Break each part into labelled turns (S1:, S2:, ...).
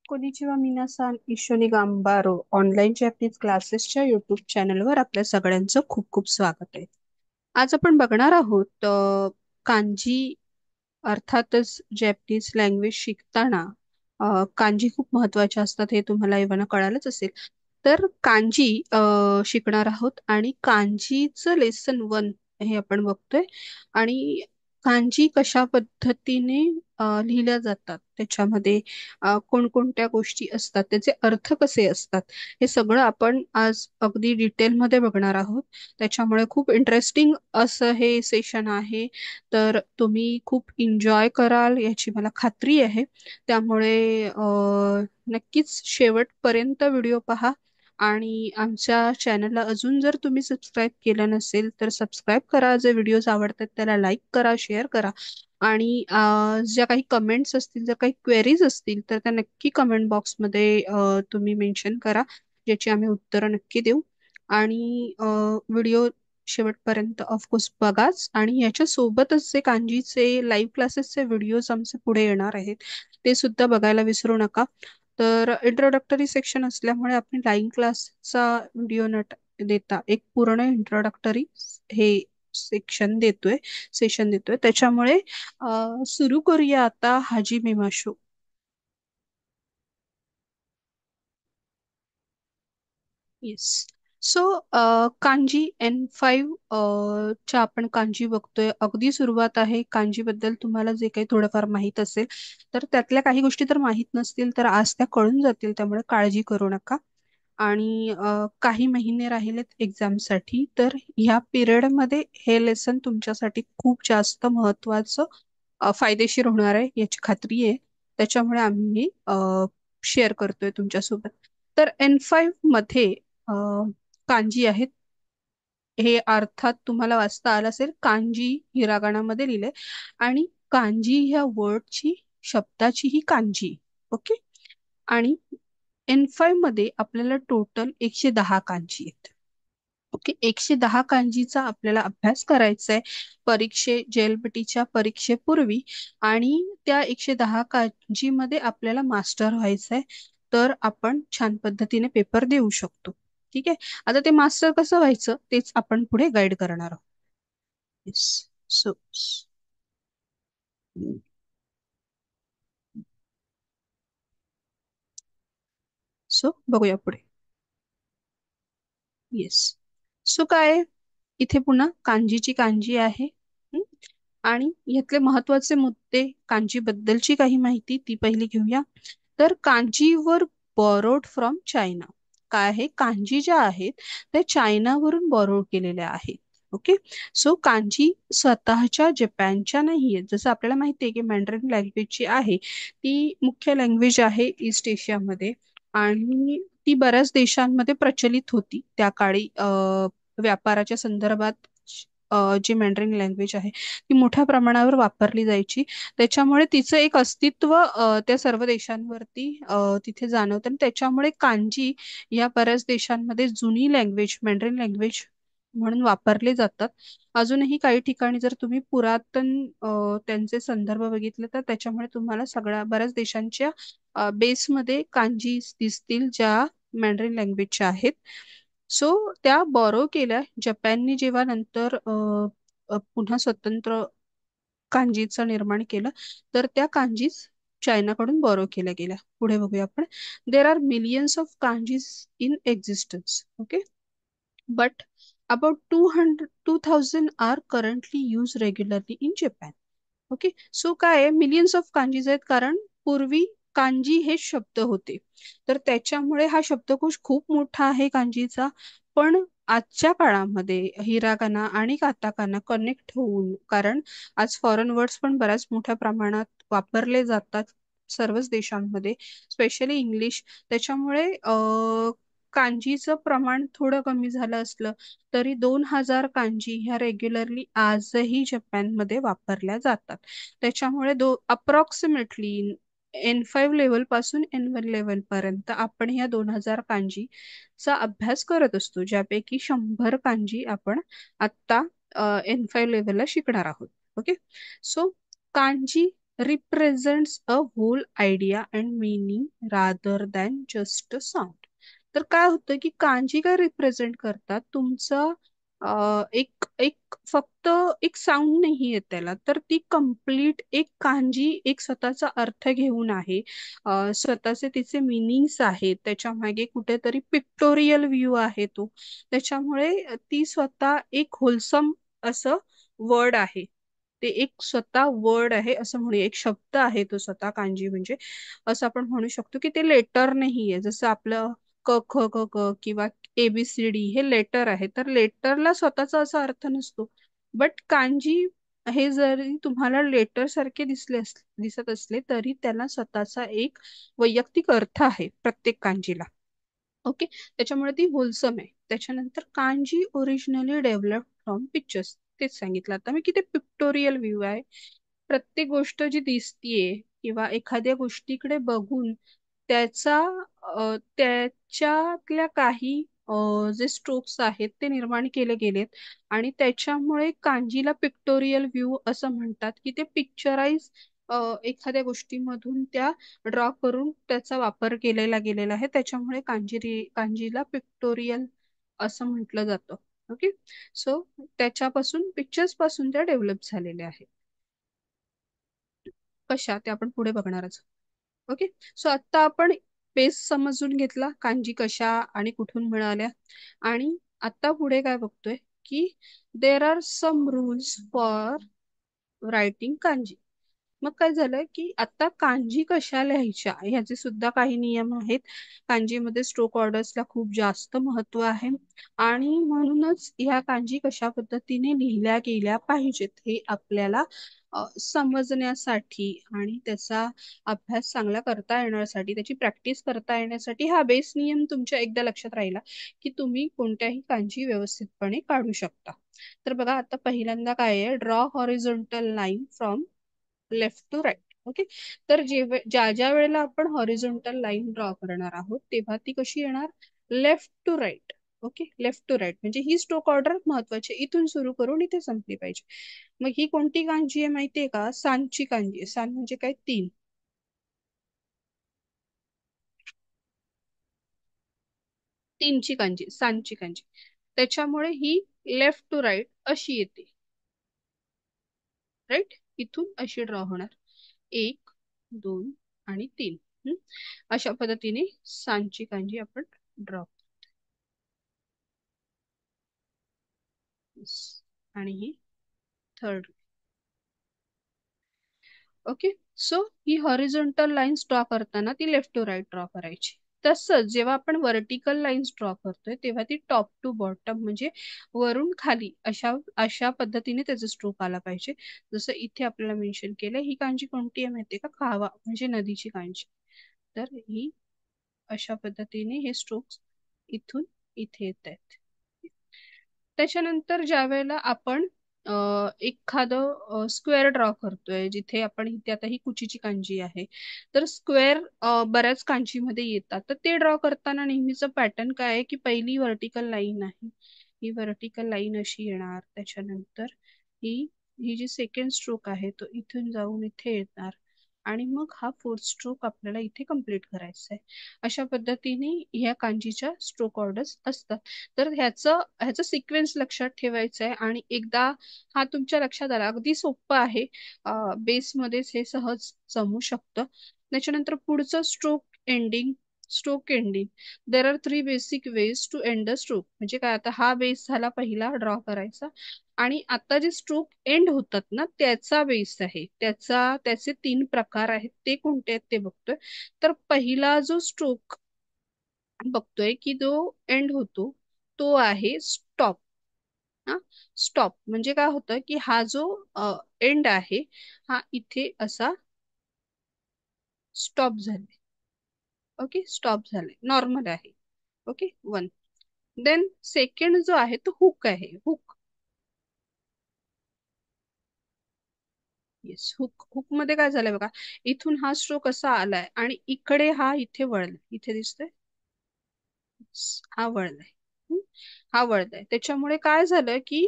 S1: Konnichiwa मिनासान इशोनी गांबारो online Japanese क्लासेसच्या YouTube चॅनलवर आपल्या सगळ्यांचं खूप खूप स्वागत आहे. आज आपण बघणार आहोत कांजी. अर्थातच जॅपनीज लँग्वेज शिकताना कांजी खूप महत्वाच्या असतात हे तुम्हाला एव्हाना कळालंच असेल. तर कांजी शिकणार आहोत आणि कांजीचं लेसन 1 हे आपण बघतोय. आणि कांजी कशा पद्धतीने लिहिल्या जातात, त्याच्यामध्ये कोणकोणत्या गोष्टी असतात, त्याचे अर्थ कसे असतात, हे सगळं आपण आज अगदी डिटेलमध्ये बघणार आहोत. त्याच्यामुळे खूप इंटरेस्टिंग असं हे सेशन आहे. तर तुम्ही खूप एन्जॉय कराल याची मला खात्री आहे. त्यामुळे नक्कीच शेवटपर्यंत व्हिडिओ पहा. आणि आमच्या चॅनलला अजून जर तुम्ही सबस्क्राईब केलं नसेल तर सबस्क्राईब करा. जे व्हिडिओज आवडतात त्याला लाईक करा, शेअर करा. आणि ज्या काही कमेंट्स असतील, जर काही क्वेरीज असतील तर त्या नक्की कमेंट बॉक्समध्ये तुम्ही मेन्शन करा, ज्याची आम्ही उत्तरं नक्की देऊ. आणि व्हिडिओ शेवटपर्यंत ऑफकोर्स बघाच. आणि याच्या सोबतच जे कांजीचे लाईव्ह क्लासेसचे व्हिडिओज आमचे पुढे येणार आहेत ते सुद्धा बघायला विसरू नका. तर इंट्रोडक्टरी सेक्शन असल्यामुळे आपण लाईव्ह क्लासचा व्हिडिओ न देता एक पूर्ण इंट्रोडक्टरी हे सेशन देतोय. त्याच्यामुळे सुरू करूया आता हाजी मेमा show. Yes. So kanji N5 च्या आपण कांजी बघतोय. अगदी सुरुवात आहे. कांजी बद्दल तुम्हाला जे काही थोडंफार माहित असेल तर त्यातल्या काही गोष्टी तर माहित नसतील तर आज त्या कळून जातील, त्यामुळे काळजी करू नका. आणि काही महिने राहिलेत एक्झामसाठी, तर ह्या पिरियडमध्ये हे लेसन तुमच्यासाठी खूप जास्त महत्वाचं फायदेशीर होणार आहे याची खात्री आहे. त्याच्यामुळे आम्ही शेअर करतोय तुमच्यासोबत. तर N5 मध्ये अ, कांजी आहेत. हे अर्थात तुम्हाला वाचता आलं असेल. कांजी हिरागानामध्ये लिहिले आणि कांजी ह्या वर्डची, शब्दाची ही कांजी. ओके. आणि N5 मध्ये आपल्याला टोटल 110 कांजी आहेत. ओके. 110 कांजीचा आपल्याला अभ्यास करायचा आहे जेएलबीटीच्या परीक्षेपूर्वी. आणि त्या 110 कांजीमध्ये आपल्याला मास्टर व्हायचं आहे. तर आपण छान पद्धतीने पेपर देऊ शकतो. ठीक आहे. आता ते मास्टर कसं व्हायचं तेच आपण पुढे गाईड करणार आहोत. येस. सो सो बघूया पुढे. येस. सो काय आहे? इथे पुन्हा कांजीची कांजी आहे. हं? आणि यातले महत्वाचे मुद्दे, कांजी बद्दलची काही माहिती ती पहिली घेऊया. तर कांजीवर बॉरोड फ्रॉम चायना. काय आहे? कांजी ज्या आहेत त्या चायनावरून बॉरोड केलेल्या आहेत. ओके. सो कांजी स्वतःच्या जपानच्या नाहीये. जसं आपल्याला माहिती आहे की मॅन्ड्रिन लँग्वेज जी आहे ती मुख्य लँग्वेज आहे ईस्ट एशियामध्ये. आणि ती बऱ्याच देशांमध्ये प्रचलित होती त्या काळी. व्यापाराच्या संदर्भात जी मॅन्ड्रिन लँग्वेज आहे ती मोठ्या प्रमाणावर वापरली जायची. त्याच्यामुळे तिचं एक अस्तित्व त्या सर्व देशांवरती तिथे जाणवतं. आणि त्याच्यामुळे कांजी या बऱ्याच देशांमध्ये जुनी लँग्वेज, मॅन्ड्रिन लँग्वेज म्हणून वापरले जातात. अजूनही काही ठिकाणी जर तुम्ही पुरातन त्यांचे संदर्भ बघितले तर त्याच्यामुळे तुम्हाला सगळ्या बऱ्याच देशांच्या बेसमध्ये कांजी दिसतील ज्या मॅन्ड्रिन लँग्वेजच्या आहेत. सो त्या बॉरो केल्या जपानने जेव्हा नंतर पुन्हा स्वतंत्र कांजीचं निर्माण केलं. तर त्या कांजीज चायनाकडून बॉरो केल्या गेल्या. पुढे बघूया आपण. There are millions of kanjis in existence. Okay. But about 2000 are currently use regularly in Japan. Okay. So काय आहे? मिलियन्स ऑफ कांजीज आहेत कारण पूर्वी कांजी हे शब्द होते. तर त्याच्यामुळे हा शब्दकोश खूप मोठा आहे कांजीचा. पण आजच्या काळामध्ये हिरागाना आणि काताकाना कनेक्ट होऊन, कारण आज फॉरेन वर्ड्स पण बऱ्याच मोठ्या प्रमाणात वापरले जातात सर्वच देशांमध्ये, स्पेशली इंग्लिश. त्याच्यामुळे कांजीचं प्रमाण थोडं कमी झालं असलं तरी 2000 कांजी ह्या रेग्युलरली आजही जपानमध्ये वापरल्या जातात. त्याच्यामुळे अप्रॉक्सिमेटली N5 लेवल पासून N1 लेवल पर्यंत आपण ह्या 2000 कांजीचा अभ्यास करत असतो, ज्यापैकी 100 कांजी आपण आता N5 लेवलला शिकणार आहोत. Okay. So kanji represents a whole idea and meaning rather than just a sound. तर काय होतं की कांजी काय रिप्रेझेंट करतात तुमचं, एक एक फक्त एक साऊंड नाही आहे त्याला, तर ती कंप्लीट एक कांजी एक स्वतःचा अर्थ घेऊन आहे. स्वतःचे तिचे मिनिंग्स आहेत, त्याच्या मागे कुठेतरी पिक्टोरियल व्ह्यू आहे तो. त्याच्यामुळे ती स्वतः एक होलसम असं वर्ड आहे. ते एक स्वतः वर्ड आहे असं म्हणूया, एक शब्द आहे तो स्वतः कांजी म्हणजे. असं आपण म्हणू शकतो की ते लेटर नाहीये, जसं आपलं क ख क क किंवा ABCD हे लेटर आहे, तर लेटरला स्वतःचा असा अर्थ नसतो. बट कांजी हे जरी तुम्हाला लेटर सारखे दिसत असले तरी त्याला स्वतःचा एक वैयक्तिक अर्थ आहे प्रत्येक कांजीला. ओके. त्याच्यामुळे ती होलसम आहे. त्याच्यानंतर kanji originally develop from pictures, तेच सांगितलं आता मी की ते पिक्टोरियल व्ह्यू आहे. प्रत्येक गोष्ट जी दिसतीये किंवा एखाद्या गोष्टीकडे बघून त्याचा त्याच्यातल्या काही जे स्ट्रोक्स आहेत ते निर्माण केले गेलेत, आणि त्याच्यामुळे कांजीला पिक्टोरियल व्ह्यू असं म्हणतात की ते पिक्चराइज एखाद्या गोष्टीमधून त्या ड्रॉ करून त्याचा वापर केलेला गेलेला आहे. त्याच्यामुळे कांजीला पिक्टोरियल असं म्हटलं जातं. ओके. सो त्याच्यापासून पिक्चर्स पासून त्या डेव्हलप झालेल्या आहेत. कशा ते आपण पुढे बघणारच. ओके. सो आता आपण बेस समजून घेतला कांजी कशा आणि कुठून मिळाल्या. आणि आता पुढे काय बघतोय की there are some rules for writing kanji. मग काय झालं की आता कांजी कशा लिहायच्या ह्याचे सुद्धा काही नियम आहेत. कांजीमध्ये स्ट्रोक ऑर्डर्सला खूप जास्त महत्व आहे, आणि म्हणूनच ह्या कांजी कशा पद्धतीने लिहिल्या गेल्या पाहिजेत हे आपल्याला समजण्यासाठी आणि त्याचा अभ्यास चांगला करता येण्यासाठी, त्याची प्रॅक्टिस करता येण्यासाठी हा बेस नियम तुमच्या एकदा लक्षात राहिला की तुम्ही कोणत्याही कांजी व्यवस्थितपणे काढू शकता. तर बघा आता पहिल्यांदा काय आहे, draw horizontal line from left to right. Okay. तर ज्या ज्या वेळेला आपण हॉरिझॉन्टल लाईन ड्रॉ करणार आहोत तेव्हा ती कशी येणार, left to right. Okay. Left to right म्हणजे ही स्ट्रोक ऑर्डर महत्वाची, इथून सुरू करून इथे संपली पाहिजे. मग ही कोणती कांजी आहे माहितीये का, सांची कांजी आहे. सांन म्हणजे काय, तीन. तीनची कांजी, सांची कांजी. त्याच्यामुळे ही लेफ्ट टू राईट अशी येते. राईट. इथून अशी ड्रॉ होणार, एक, दोन आणि तीन. अशा पद्धतीने सांची कांजी आपण ड्रॉ. आणि ही थर्ड. ओके. सो ही हॉरिझॉन्टल लाईन्स ड्रॉ करताना ती लेफ्ट टू राईट ड्रॉ करायची. तसंच जेव्हा आपण व्हर्टिकल लाईन्स ड्रॉ करतोय तेव्हा ती टॉप टू बॉटम म्हणजे वरून खाली अशा अशा पद्धतीने त्याचा स्ट्रोक आला पाहिजे. जसं इथे आपल्याला मेन्शन केलंय, ही कांजी कोणती आहे माहितीये का, काहवा म्हणजे नदीची कांजी. तर ही अशा पद्धतीने हे स्ट्रोक्स इथून इथे येत आहेत. त्याच्यानंतर ज्या वेळेला आपण एखादं स्क्वेअर ड्रॉ करतोय, जिथे आपण इथे आता ही कुचीची कांजी आहे, तर स्क्वेअर बऱ्याच कांजीमध्ये येतात. तर ते ड्रॉ करताना नेहमीचं पॅटर्न काय आहे की पहिली व्हर्टिकल लाईन आहे, ही व्हर्टिकल लाईन अशी येणार. त्याच्यानंतर ही ही जी सेकंड स्ट्रोक आहे तो इथून जाऊन इथे येणार, आणि मग हा फोर्थ स्ट्रोक आपल्याला इथे कंप्लीट करायचा आहे. अशा पद्धतीने ह्या कांजीच्या स्ट्रोक ऑर्डर्स असतात. तर ह्याचं ह्याचं सिक्वेन्स लक्षात ठेवायचं आहे, आणि एकदा हा तुमच्या लक्षात आला, अगदी सोपं आहे, बेसमध्येच हे सहज जमू शकतं. त्याच्यानंतर पुढचं stroke ending. Stroke ending, there are three basic ways to end the stroke. म्हणजे काय, आता हा बेस झाला पहिला ड्रॉ करायचा, आणि आता जे स्ट्रोक एंड होतात ना त्याचा बेस आहे, त्याचे तीन प्रकार आहेत. ते कोणते आहेत ते बघतोय. तर पहिला जो स्ट्रोक बघतोय की जो एंड होतो तो आहे स्टॉप. हा, स्टॉप म्हणजे काय होतं की हा जो एंड आहे हा इथे असा स्टॉप झाले. ओके. स्टॉप झाले, नॉर्मल आहे. ओके. वन. देन सेकंड जो आहे तो हुक आहे. हुक. Yes, hook. हुक मध्ये काय झालंय बघा, इथून हा स्ट्रोक असा आलाय आणि इकडे हा इथे वळलाय, इथे दिसतोय. हा वळलाय. हम्म, हा वळलाय. त्याच्यामुळे काय झालं की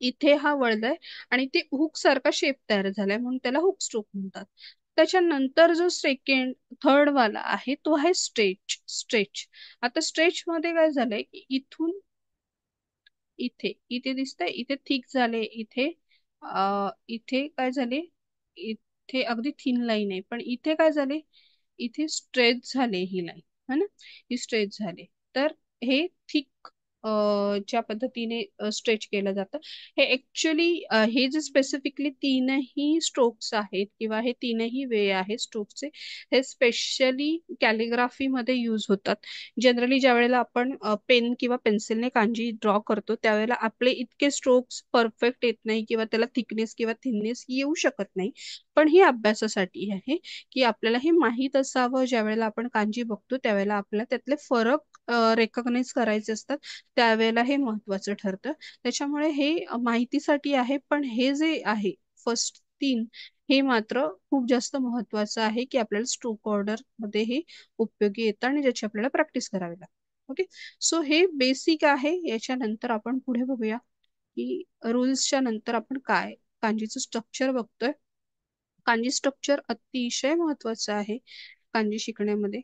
S1: इथे हा वळलाय आणि ते हुक सारखा शेप तयार झालाय म्हणून त्याला हुक स्ट्रोक म्हणतात. त्याच्यानंतर जो सेकंड थर्ड वाला आहे तो आहे स्ट्रेच. आता स्ट्रेच मध्ये काय झालंय की इथून इथे इथे दिसतंय, इथे थिक झाले, इथे इथे काय झाले, इथे अगदी थिन लाईन आहे, पण इथे काय झाले, इथे स्ट्रेच झाले ही लाईन, है ना, ही स्ट्रेच झाले. तर हे थिक ज्या पद्धतीने स्ट्रेच केलं जातं, हे ऍक्च्युली हे जे स्पेसिफिकली तीनही स्ट्रोक्स आहेत किंवा हे तीनही वे आहेत स्ट्रोकचे, हे स्पेशली कॅलिग्राफी मध्ये यूज होतात. जनरली ज्या वेळेला आपण पेन किंवा पेन्सिलने कांजी ड्रॉ करतो त्यावेळेला आपले इतके स्ट्रोक्स परफेक्ट येत नाही किंवा त्याला थिकनेस किंवा थिननेस येऊ शकत नाही. पण ही अभ्यासासाठी आहे की आपल्याला हे माहीत असावं, ज्या वेळेला आपण कांजी बघतो त्यावेळेला आपल्याला त्यातले फरक रेकग्नाइज करायचे असतात, त्यावेळेला हे महत्वाचं ठरतं. त्याच्यामुळे हे माहितीसाठी आहे, पण हे जे आहे फर्स्ट तीन, हे मात्र खूप जास्त महत्वाचं आहे की आपल्याला स्ट्रोक ऑर्डर मध्ये हे उपयोगी येतं आणि ज्याची आपल्याला प्रॅक्टिस करावी लागते. ओके, सो हे बेसिक आहे. याच्यानंतर आपण पुढे बघूया की रूल्सच्या नंतर आपण काय कांजीचं स्ट्रक्चर बघतोय. कांजी स्ट्रक्चर अतिशय महत्वाचं आहे कांजी शिकण्यामध्ये.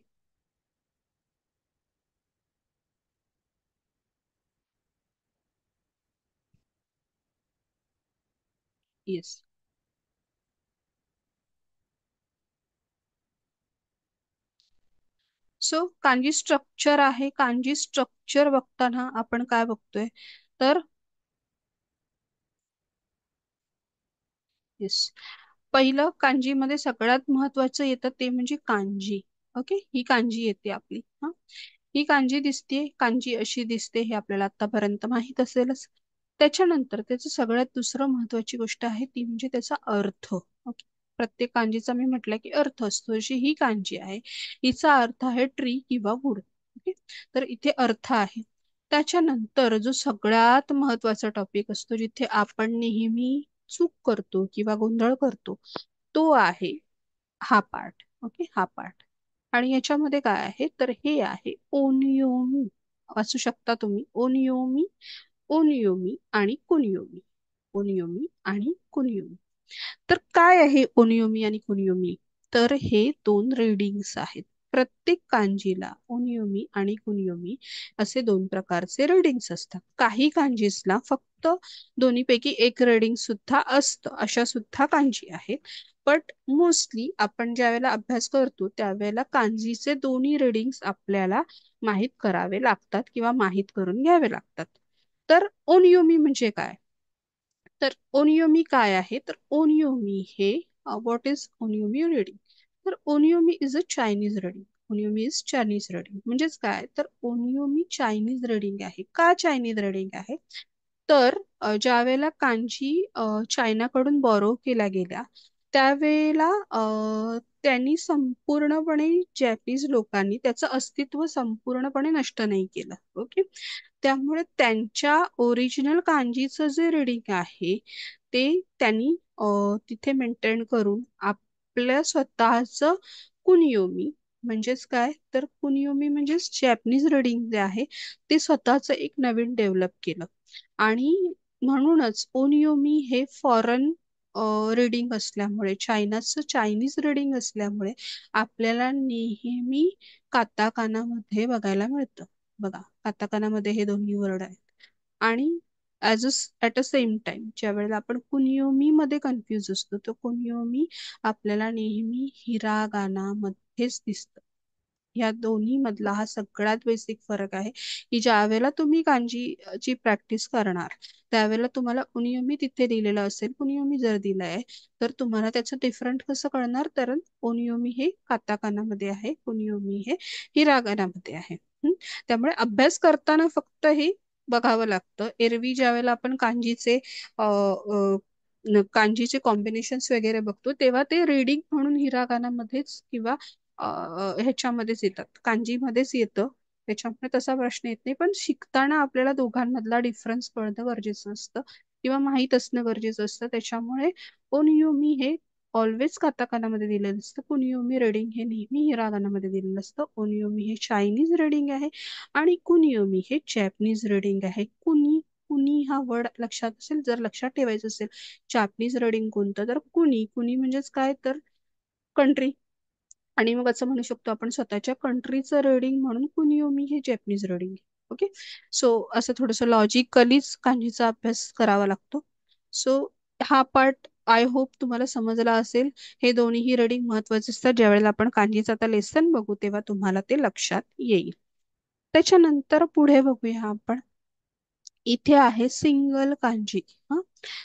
S1: येस. सो कांजी स्ट्रक्चर आहे. कांजी स्ट्रक्चर बघताना आपण काय बघतोय तर येस, पहिलं कांजीमध्ये सगळ्यात महत्वाचं येतं ते म्हणजे कांजी. ओके, ही कांजी येते आपली. हा, ही कांजी दिसते, कांजी अशी दिसते, हे आपल्याला आतापर्यंत माहित असेलच. त्याच्यानंतर त्याचं सगळ्यात दुसरं महत्वाची गोष्ट आहे ती म्हणजे त्याचा अर्थ. ओके, प्रत्येक कांजीचा मी म्हटलं की अर्थ असतो, जशी ही कांजी आहे हिचा अर्थ आहे ट्री किंवा वुड. ओके, तर इथे अर्थ आहे. त्याच्यानंतर जो सगळ्यात महत्वाचा टॉपिक असतो जिथे आपण नेहमी चूक करतो किंवा गोंधळ करतो तो आहे हा पार्ट. ओके, हा पार्ट. आणि याच्यामध्ये काय आहे तर हे आहे ओनियोमी. वाचू शकता तुम्ही, ओनियोमी, ओनियोमी आणि कुनियोमी. ओनियोमी आणि कुनियोमी. तर काय आहे ओनियोमी आणि कुनियोमी, तर हे दोन रीडिंग्स आहेत. प्रत्येक कांजीला ओनियोमी आणि कुनियोमी असे दोन प्रकारचे रीडिंग्स असतात. काही कांजीसला फक्त दोन्हीपैकी एक रीडिंग सुद्धा असतं, अशा सुद्धा कांजी आहेत. बट मोस्टली आपण ज्या वेळेला अभ्यास करतो त्यावेळेला कांजीचे दोन्ही रीडिंग्स आपल्याला माहीत करावे लागतात किंवा माहीत करून घ्यावे लागतात. तर ओनियोमी म्हणजे काय, तर ओनियोमी काय आहे तर ओनियोमी हे व्हॉट इज ओनियोमी रीडिंग, तर onyomi is a Chinese reading. Onyomi is Chinese reading म्हणजेच काय तर ओनियोमी चायनीज रीडिंग आहे. का चायनीज रीडिंग आहे तर ज्या वेळेला कांजी चायनाकडून बॉरो केल्या गेल्या त्यावेळेला त्यांनी संपूर्णपणे जॅपनीज लोकांनी त्याचं अस्तित्व संपूर्णपणे नष्ट नाही केलं. ओके, त्यामुळे त्यांच्या ओरिजिनल कांजीचं जे रीडिंग आहे ते त्यांनी तिथे मेंटेन करून आपल्या स्वतःचं कुनियोमी, म्हणजेच काय तर कुनियोमी म्हणजेच जॅपनीज रीडिंग जे आहे ते स्वतःच एक नवीन डेव्हलप केलं. आणि म्हणूनच ओनियोमी हे फॉरेन रीडिंग असल्यामुळे, चायनाचं चायनीज रीडिंग असल्यामुळे आपल्याला नेहमी काताकानामध्ये बघायला मिळतं. बघा, काताकानामध्ये हे दोन्ही वर्ड आहेत. आणि ऍट अ सेम टाइम ज्या वेळेला आपण कुनियोमी मध्ये कन्फ्युज असतो तर कुनियोमी आपल्याला नेहमी हिरागाना मध्येच दिसतं. या दोन्ही मधला हा सगळ्यात बेसिक फरक आहे की ज्या वेळेला तुम्ही कांजी ची प्रॅक्टिस करणार त्यावेळेला तुम्हाला कुनियोमी तिथे दिलेलं असेल, कुनियोमी जर दिलंय तर तुम्हाला त्याचं डिफरंट कसं कळणार, तर ओनियोमी हे काताकानामध्ये आहे, कुनियोमी हे हिरागानामध्ये आहे. त्यामुळे अभ्यास करताना फक्त हे बघावं लागतं. एरवी ज्या वेळेला आपण कांजीचे कॉम्बिनेशन्स वगैरे बघतो तेव्हा ते रीडिंग म्हणून हिरागानामध्येच किंवा ह्याच्यामध्येच येतात, कांजीमध्येच येतं. त्याच्यामुळे तसा प्रश्न येत नाही. पण शिकताना आपल्याला दोघांमधला डिफरन्स कळणं गरजेचं असतं किंवा माहीत असणं गरजेचं असतं. त्याच्यामुळे ओनियोमी हे ऑलवेज काताकानामध्ये दिलेलं असतं, कुनियोमी रीडिंग हे नेहमी हिरागानामध्ये दिलेलं असतं. ओनियोमी हे चायनीज रीडिंग आहे आणि कुनियोमी हे जॅपनीज रीडिंग आहे. कुनी कुनी हा वर्ड लक्षात असेल, जर लक्षात ठेवायचं असेल जॅपनीज रीडिंग कोणतं, तर कुनी. कुनी म्हणजेच काय, तर कंट्री. आणि मग असं म्हणू शकतो आपण स्वतःच्या कंट्रीचं रीडिंग म्हणून कुनियोमी हे जॅपनीज रीडिंग. ओके. सो असं थोडंसं लॉजिकलीच कांजीचा अभ्यास करावा लागतो. सो हा पार्ट आय होप तुम्हाला समजला असेल. हे दोन्हीही रीडिंग महत्वाचे असतात. ज्यावेळेला आपण कांजीचं आता लेसन बघू तेव्हा तुम्हाला ते लक्षात येईल. त्याच्यानंतर पुढे बघूया आपण. इथे आहे सिंगल कांजी. हा,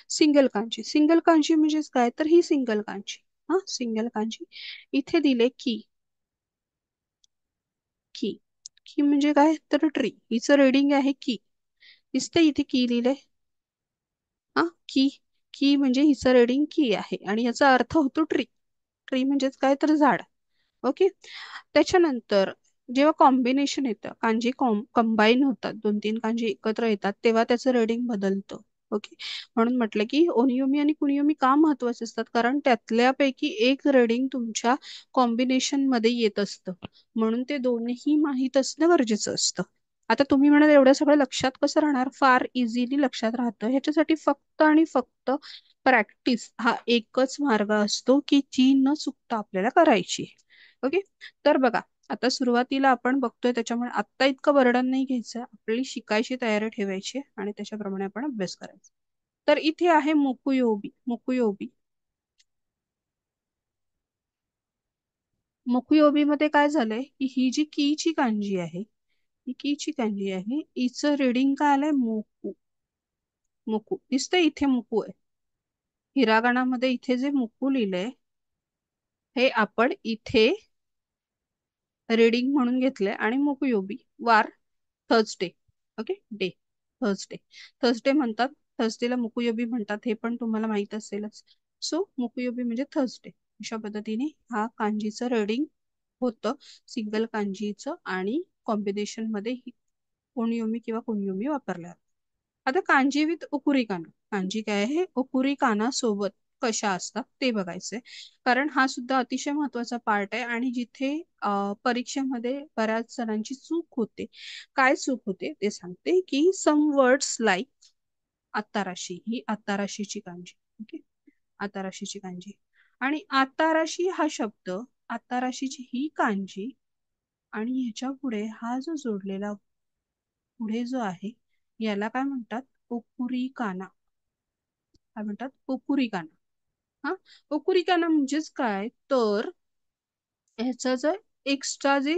S1: सिंगल कांजी. सिंगल कांजी म्हणजेच काय, तर ही सिंगल कांजी. हा, सिंगल कांजी. इथे दिले की. की. की म्हणजे काय, तर ट्री. हिचं रीडिंग आहे की. दिसते इथे की लिहिलंय. हा, की. की म्हणजे हिचं रीडिंग की आहे आणि याचा अर्थ होतो ट्री. ट्री म्हणजेच काय, तर झाड. ओके. त्याच्यानंतर जेव्हा कॉम्बिनेशन येतं, कांजी कंबाईन होतात, दोन तीन कांजी एकत्र येतात, तेव्हा त्याचं रीडिंग बदलतं. ओके. म्हणून म्हटलं की ओनियोमी आणि कुनियोमी का महत्वाचे असतात, कारण त्यातल्यापैकी एक रीडिंग तुमच्या कॉम्बिनेशन मध्ये येत असतं. म्हणून ते दोन्ही माहीत असणं गरजेचं असतं. आता तुम्ही म्हणाल एवढं सगळं लक्षात कसं राहणार, फार इझिली लक्षात राहतं. ह्याच्यासाठी फक्त आणि फक्त प्रॅक्टिस हा एकच मार्ग असतो की जी न चुकता आपल्याला करायची. ओके. तर बघा, आता सुरुवातीला आपण बघतोय त्याच्यामुळे आत्ता इतकं बर्डन नाही घ्यायचं, आपली शिकायची तयारी ठेवायची आणि त्याच्याप्रमाणे आपण अभ्यास करायचा. तर इथे आहे मोकुयोबी. मोकुयोबी. मोकुयोबी मध्ये काय झालंय की ही जी ची कांजी आहे, ही ची कांजी आहे, हिचं रीडिंग काय आलंय, मोकू. मोकू दिसतंय इथे, मोकू आहे. हिरागानामध्ये इथे जे मोकू लिहिलंय हे आपण इथे रीडिंग म्हणून घेतलंय. आणि मोकुयोबी वार Thursday. Okay. Day Thursday. Thursday म्हणतात, थर्सडेला मुकुयोबी म्हणतात, हे पण तुम्हाला माहित असेलच. सो मुकुयोबी म्हणजे थर्सडे. अशा पद्धतीने हा कांजीचं रीडिंग होतं, सिंगल कांजीचं. आणि कॉम्बिनेशन मध्ये कोणयोमी किंवा कुनियोमी वापरल्या. आता कांजी विथ उकुरी काना. कांजी काय आहे, उकुरी काना सोबत कशा असतात ते बघायचंय. कारण हा सुद्धा अतिशय महत्वाचा पार्ट आहे आणि जिथे परीक्षेमध्ये बऱ्याच जणांची चूक होते. काय चूक होते ते सांगते की सम वर्ड्स लाईक आत्ताराशी. ही आत्ताराशीची कांजी. ओके. आत्ताराशीची कांजी. आणि आत्ताराशी हा शब्द, आत्ताराशीची ही कांजी आणि ह्याच्या पुढे हा जो जोडलेला पुढे जो आहे याला काय म्हणतात, ओकुरी काना. काय म्हणतात, ओकुरी काना. हा, ओकुरी काना म्हणजेच काय, तर ह्याचं जे एक्स्ट्रा जे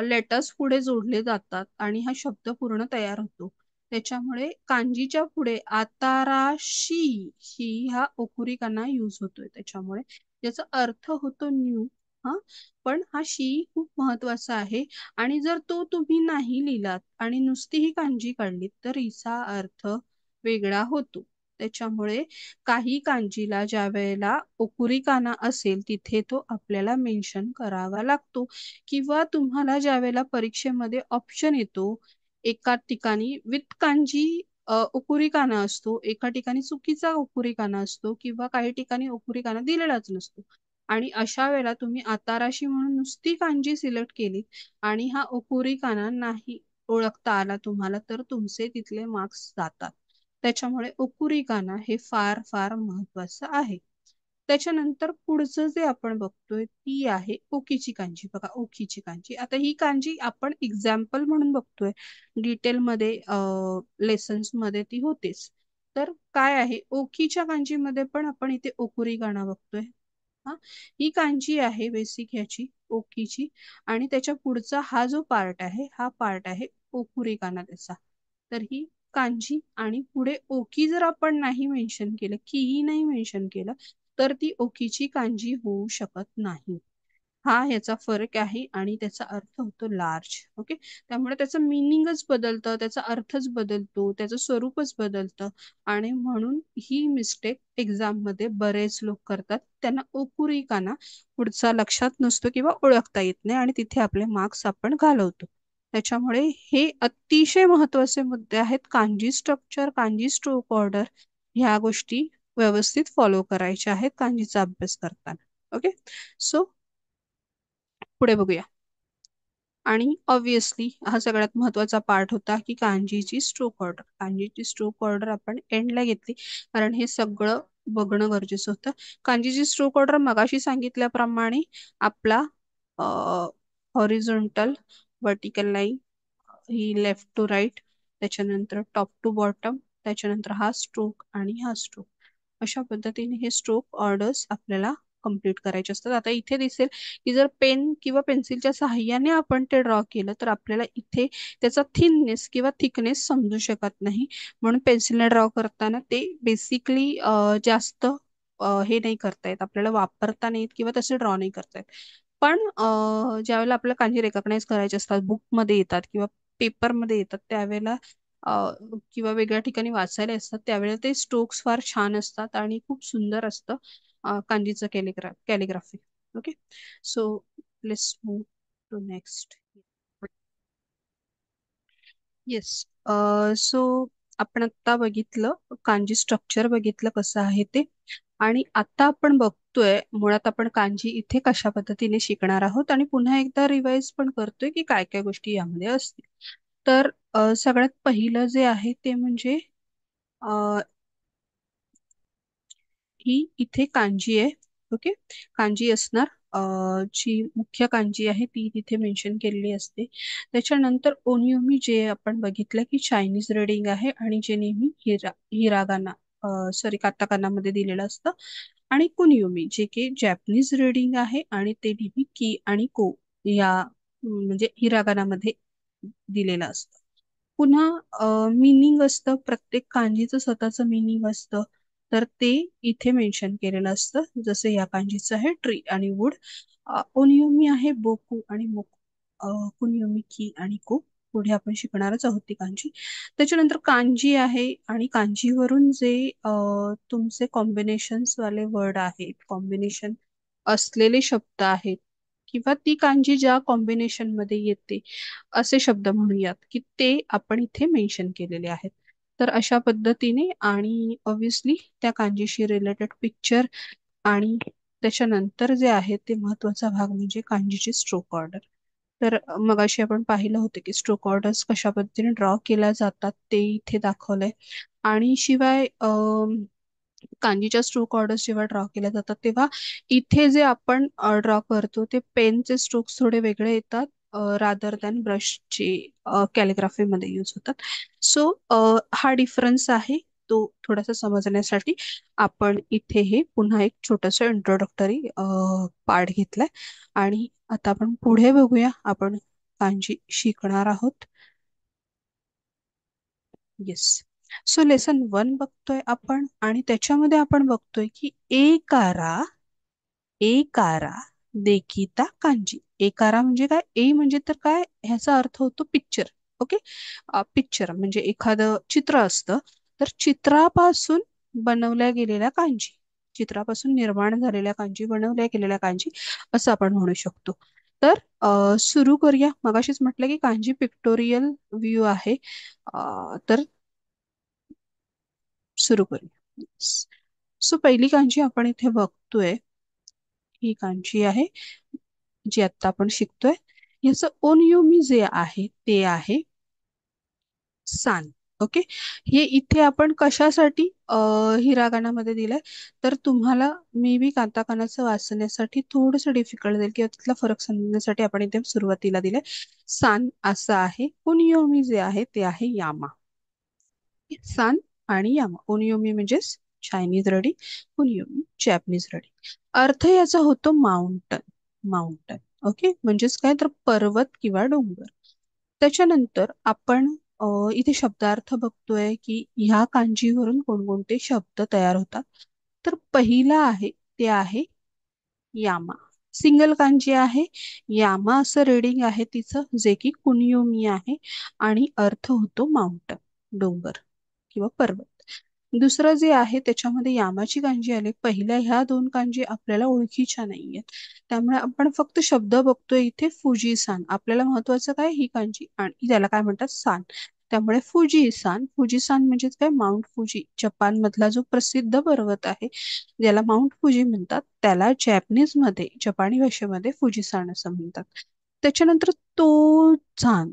S1: लेटर्स पुढे जोडले जातात आणि हा शब्द पूर्ण तयार होतो. त्याच्यामुळे कांजीच्या पुढे आताराशी ही हा ओकुरी काना यूज होतोय. त्याच्यामुळे याचा अर्थ होतो न्यू. हा, पण हा शी खूप महत्वाचा आहे. आणि जर तो तुम्ही नाही लिहिलात आणि नुसती ही कांजी काढलीत तर हिचा अर्थ वेगळा होतो. त्याच्यामुळे काही कांजीला ज्या वेळेला ओकुरी काना असेल तिथे तो आपल्याला मेन्शन करावा लागतो. किंवा तुम्हाला ज्या वेळेला परीक्षेमध्ये ऑप्शन येतो, एका ठिकाणी विथ कांजी ओकुरी काना असतो, एका ठिकाणी चुकीचा ओकुरी काना असतो, किंवा काही ठिकाणी ओकुरी काना दिलेलाच नसतो. आणि अशा वेळेला तुम्ही आताराशी म्हणून नुसती कांजी सिलेक्ट केली आणि हा ओकुरी काना नाही ओळखता आला तुम्हाला, तर तुमचे तिथले मार्क्स जातात. त्याच्यामुळे ओकुरी काना हे फार फार महत्वाचं आहे. त्याच्यानंतर पुढचं जे आपण बघतोय ती आहे ओकीची कांजी. बघा, ओकीची कांजी. आता ही कांजी आपण एक्झाम्पल म्हणून बघतोय, डिटेलमध्ये लेसन्स मध्ये ती होतेच. तर काय आहे, ओकीच्या कांजीमध्ये पण आपण इथे ओकुरी काना बघतोय. हा, ही कांजी आहे बेसिक ह्याची, ओकीची. आणि त्याच्या पुढचा हा जो पार्ट आहे हा पार्ट आहे ओकुरी काना त्याचा. तर ही कांजी आणि पुढे ओकी जर आपण नाही मेन्शन केलं, की नाही मेन्शन केलं, तर ती ओकीची कांजी होऊ शकत नाही. हा ह्याचा फरक आहे आणि त्याचा अर्थ होतो लार्ज. ओके. त्यामुळे त्याचं मिनिंगच बदलतं, त्याचा अर्थच बदलतो, त्याचं स्वरूपच बदलतं. आणि म्हणून ही मिस्टेक एक्झाम मध्ये बरेच लोक करतात. त्यांना ओकुरी काना पुढचा लक्षात नसतो किंवा ओळखता येत नाही आणि तिथे आपले मार्क्स आपण घालवतो. त्याच्यामुळे हे अतिशय महत्वाचे मुद्दे आहेत. Kanji structure, kanji stroke order ह्या गोष्टी व्यवस्थित फॉलो करायच्या आहेत कांजीचा अभ्यास करताना. ओके. सो पुढे बघूया. आणि ऑब्विसली हा सगळ्यात महत्वाचा पार्ट होता की कांजीची स्ट्रोक ऑर्डर. कांजीची स्ट्रोक ऑर्डर आपण एंडला घेतली कारण हे सगळं बघणं गरजेचं होतं. कांजीची स्ट्रोक ऑर्डर मगाशी सांगितल्याप्रमाणे आपला हॉरिझॉन्टल वर्टिकल लाईन ही लेफ्ट टू राईट, त्याच्यानंतर टॉप टू बॉटम, त्याच्यानंतर हा स्ट्रोक आणि हा स्ट्रोक, अशा पद्धतीने हे स्ट्रोक ऑर्डर्स आपल्याला कंप्लीट करायचे असतात. आता इथे दिसेल की जर पेन किंवा पेन्सिलच्या सहाय्याने आपण ते ड्रॉ केलं तर आपल्याला इथे त्याचा थिननेस किंवा थिकनेस समजू शकत नाही. म्हणून पेन्सिलने ड्रॉ करताना ते बेसिकली जास्त हे नाही करता येत, आपल्याला वापरता नाही येत किंवा तसे ड्रॉ नाही करता येत. पण ज्यावेळेला आपल्याला कांजी रेकग्नाइज करायचे असतात, बुकमध्ये येतात किंवा पेपरमध्ये येतात त्यावेळेला अ, किंवा वेगळ्या ठिकाणी वाचायला असतात त्यावेळेला ते स्ट्रोक्स फार छान असतात आणि खूप सुंदर असतं कांजीचं calligraphy. Okay, so let's move to next. Yes, so आपण आता बघितलं कांजी स्ट्रक्चर, बघितलं कसं आहे ते. आणि आता आपण बघतोय मुळात आपण कांजी इथे कशा पद्धतीने शिकणार आहोत आणि पुन्हा एकदा रिवाइज पण करतोय की काय काय गोष्टी यामध्ये असतील. तर सगळ्यात पहिलं जे आहे ते म्हणजे ही इथे कांजी आहे. ओके, कांजी असणार, जी मुख्य कांजी आहे ती तिथे मेन्शन केलेली असते. त्याच्यानंतर ओनियोमी जे आपण बघितलं की चायनीज रीडिंग आहे आणि जे नेहमी हिरागाना सॉरी काताकाना मध्ये दिलेलं असतं. आणि कुनियोमी जे की जॅपनीज रीडिंग आहे आणि ते नेहमी की आणि को या म्हणजे हिरागाना मध्ये दिलेलं असतं. पुन्हा मिनिंग असतं, प्रत्येक कांजीचं स्वतःचं मिनिंग असतं. तर ते इथे मेन्शन केलेलं असतं. जसं या कांजीचं आहे ट्री आणि वूड. ओनियोमी आहे बोकू आणि मोकू. कुनियोमी की आणि को, पुढे आपण शिकणारच आहोत ती कांजी. त्याच्यानंतर कांजी आहे आणि कांजीवरून जे तुमचे कॉम्बिनेशन्स वाले वर्ड आहेत, कॉम्बिनेशन असलेले शब्द आहेत किंवा ती कांजी ज्या कॉम्बिनेशन मध्ये येते असे शब्द म्हणूयात की ते आपण इथे मेन्शन केलेले आहेत. तर अशा पद्धतीने आणि ऑब्विसली त्या कांजीशी रिलेटेड पिक्चर आणि त्याच्यानंतर जे आहे ते महत्वाचा भाग म्हणजे कांजीची स्ट्रोक ऑर्डर. तर मगाशी आपण पाहिलं होतं की स्ट्रोक ऑर्डर्स कशा पद्धतीने ड्रॉ केल्या जातात ते इथे दाखवलंय. आणि शिवाय कांजीच्या स्ट्रोक ऑर्डर्स जेव्हा ड्रॉ केल्या जातात तेव्हा इथे जे आपण ड्रॉ करतो ते पेनचे स्ट्रोक्स थोडे वेगळे येतात रादर दॅन ब्रशचे कॅलिग्राफीमध्ये यूज होतात. सो हा डिफरन्स आहे तो थोडासा समजण्यासाठी आपण इथे हे पुन्हा एक छोटस इंट्रोडक्टरी पार्ट घेतलाय. आणि आता आपण पुढे बघूया, आपण कांजी शिकणार आहोत. येस, सो लेसन 1 बघतोय आपण आणि त्याच्यामध्ये आपण बघतोय की एकारा एकारा देखीता कांजी. एकारा म्हणजे काय, ए म्हणजे तर काय, ह्याचा अर्थ होतो पिक्चर. ओके, पिक्चर म्हणजे एखादं चित्र असतं, तर चित्रापासून बनवल्या गेलेल्या कांजी, चित्रापासून निर्माण झालेल्या कांजी, बनवल्या गेलेल्या कांजी असं आपण म्हणू शकतो. तर सुरू करूया. मगाशीच म्हटलं की कांजी पिक्टोरियल व्ह्यू आहे. तर सुरू करूया. सो पहिली कांजी आपण इथे बघतोय ही कांजी आहे जी आता आपण शिकतोय. याचं ओनियोमी जे आहे ते आहे सान. ओके, हे इथे आपण कशासाठी हिरागानामध्ये दिलंय तर तुम्हाला मे बी काताकानाचं वाचण्यासाठी थोडंसं डिफिकल्ट जाईल किंवा तिथला फरक समजण्यासाठी आपण इथे सुरुवातीला दिलंय सान असं आहे. ओनियोमी जे आहे ते आहे यामा. सान आणि यामा. ओनियोमी म्हणजेच चायनीज रडी, ओनियोमी जॅपनीज रडी. अर्थ याचा होतो माउंटन. माउंटन ओके, म्हणजेच काय तर पर्वत किंवा डोंगर. त्याच्यानंतर आपण इथे शब्दार्थ बघतोय की ह्या कांजीवरून कोणकोणते शब्द तयार होतात. तर पहिला आहे ते आहे यामा. सिंगल कांजी आहे, यामा असं रीडिंग आहे तिचं, जे की कुनियोमी आहे आणि अर्थ होतो माउंटन, डोंगर किंवा पर्वत. दुसरं जे आहे त्याच्यामध्ये यामाची कांजी आली. पहिल्या ह्या दोन कांजी आपल्याला ओळखीच्या नाहीयेत, त्यामुळे आपण फक्त शब्द बघतोय इथे फुजी सान. आपल्याला महत्वाचं काय, ही कांजी आणि त्याला काय म्हणतात सान. त्यामुळे फुजी सान, फुजी सान म्हणजे काय, माउंट फुजी, जपान मधला जो प्रसिद्ध पर्वत आहे ज्याला माउंट फुजी म्हणतात त्याला जॅपनीज मध्ये, जपानी भाषेमध्ये फुजी सान असं म्हणतात. त्याच्यानंतर तोझान.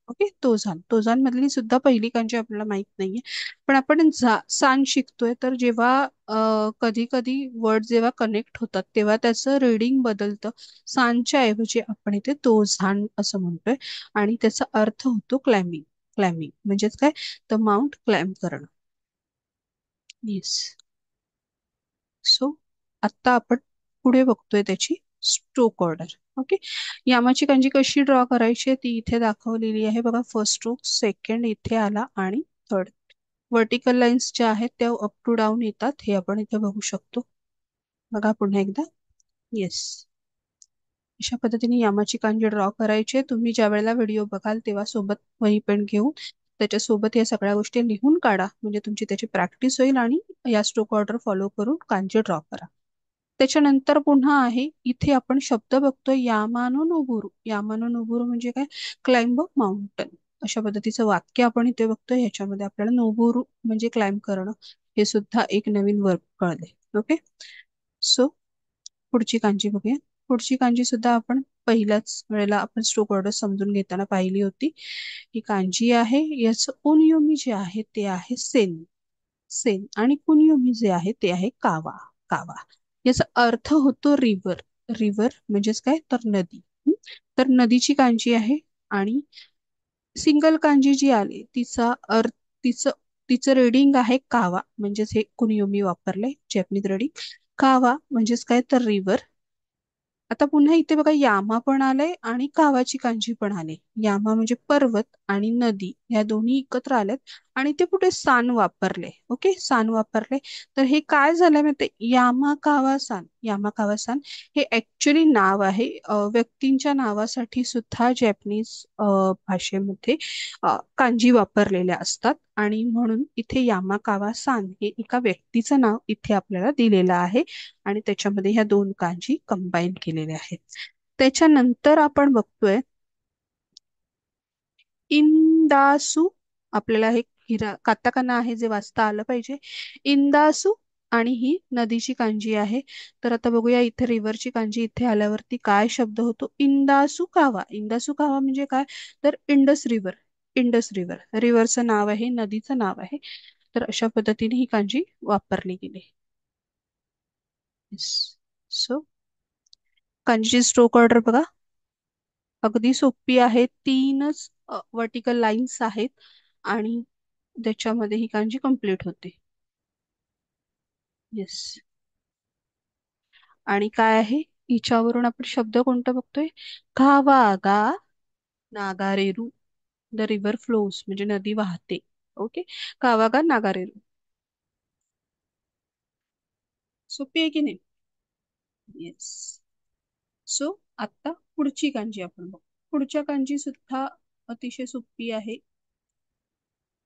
S1: ओके, तोझान मधली सुद्धा पहिली कांजी आपल्याला माहित नाहीये. पण आपण सान शिकतोय, तर जेव्हा कधी कधी वर्ड जेव्हा कनेक्ट होतात तेव्हा त्याचं रीडिंग बदलतं. सानच्या ऐवजी आपण इथे तोझान असं म्हणतोय आणि त्याचा अर्थ होतो क्लाइम्बिंग. क्लाइम्बिंग म्हणजेच काय, तर माउंट क्लाइम्ब करणं. येस. सो आता आपण पुढे बघतोय त्याची स्ट्रोक ऑर्डर. ओके, यामाची कांजी कशी ड्रॉ करायची ती इथे दाखवलेली आहे बघा. फर्स्ट स्ट्रोक, सेकंड इथे आला आणि थर्ड. वर्टिकल लाईन्स ज्या आहेत त्या अप टू डाऊन येतात, हे आपण इथे बघू शकतो. बघा पुन्हा एकदा. येस. अशा पद्धतीने यामाची कांजी ड्रॉ करायची. तुम्ही ज्या वेळेला व्हिडिओ बघाल तेव्हा सोबत वही पेन घेऊन त्याच्यासोबत या सगळ्या गोष्टी लिहून काढा, म्हणजे तुमची त्याची प्रॅक्टिस होईल आणि या स्ट्रोक ऑर्डर फॉलो करून कांजी ड्रॉ करा. त्याच्यानंतर पुन्हा आहे इथे आपण शब्द बघतोय यामानो नोबुरू. यामानो नोबुरू म्हणजे काय, क्लाइंब अ माउंटन. अशा पद्धतीचं वाक्य आपण इथे बघतोय. ह्याच्यामध्ये आपल्याला नोबुरू म्हणजे क्लाइंब करणं हे सुद्धा एक नवीन वर्ब कळले. ओके, सो पुढची कांजी बघूया. पुढची कांजी सुद्धा आपण पहिल्याच वेळेला आपण स्ट्रोक ऑर्डर समजून घेताना पाहिली होती. ही कांजी आहे, याचं ओनियोमी जे आहे ते आहे सेन. सेन आणि कुनियोमी जे आहे ते आहे कावा. कावा याचा अर्थ होतो रिव्हर. रिव्हर म्हणजेच काय, तर नदी. तर नदीची कांजी आहे आणि सिंगल कांजी जी आली तिचा अर्थ, तिचं तिचं रीडिंग आहे कावा, म्हणजेच हे कुनियोमी वापरलंय जॅपनीज रीडिंग. कावा म्हणजेच काय, तर रिव्हर. आता पुन्हा इथे बघा यामा पण आलंय आणि कावाची कांजी पण आले. यामा म्हणजे पर्वत आणि नदी या दोन्ही एकत्र आल्यात आणि ते कुठे सान वापरले. ओके, सान वापरले. तर हे काय झालं माहिती, यामा कावा सान. यामा कावा सान हे ऍक्च्युली नाव आहे. व्यक्तींच्या नावासाठी सुद्धा जॅपनीज भाषेमध्ये कांजी वापरलेल्या असतात आणि म्हणून इथे यामाकावा सान हे एका व्यक्तीचं नाव इथे आपल्याला दिलेलं आहे आणि त्याच्यामध्ये ह्या दोन कांजी कंबाईन केलेल्या आहेत. त्याच्यानंतर आपण बघतोय इंदासू. आपल्याला हे हिरा काताकाना आहे जे वाचता आलं पाहिजे. इंदासू आणि ही नदीची कांजी आहे. तर आता बघूया इथे रिव्हरची कांजी इथे आल्यावरती काय शब्द होतो. इंदासू कावा. इंदासू कावा म्हणजे काय, तर इंडस रिव्हर. इंडस रिव्हर रिव्हरचं नाव आहे, नदीचं नाव आहे. तर अशा पद्धतीने ही कांजी वापरली गेली. सो कांजीची स्ट्रोक ऑर्डर बघा, अगदी सोपी आहे. तीनच वर्टिकल लाईन्स आहेत आणि त्याच्यामध्ये ही कांजी कंप्लीट होते. येस. आणि काय आहे, हिच्यावरून आपण शब्द कोणता बघतोय, घावागा नागारेरू. द रिव्हर फ्लोज म्हणजे नदी वाहते. ओके, कावागा नागारेरू. सोपी आहे की नाही. येस. सो आता पुढची कांजी आपण बघू. पुढच्या कांजी सुद्धा अतिशय सोपी आहे.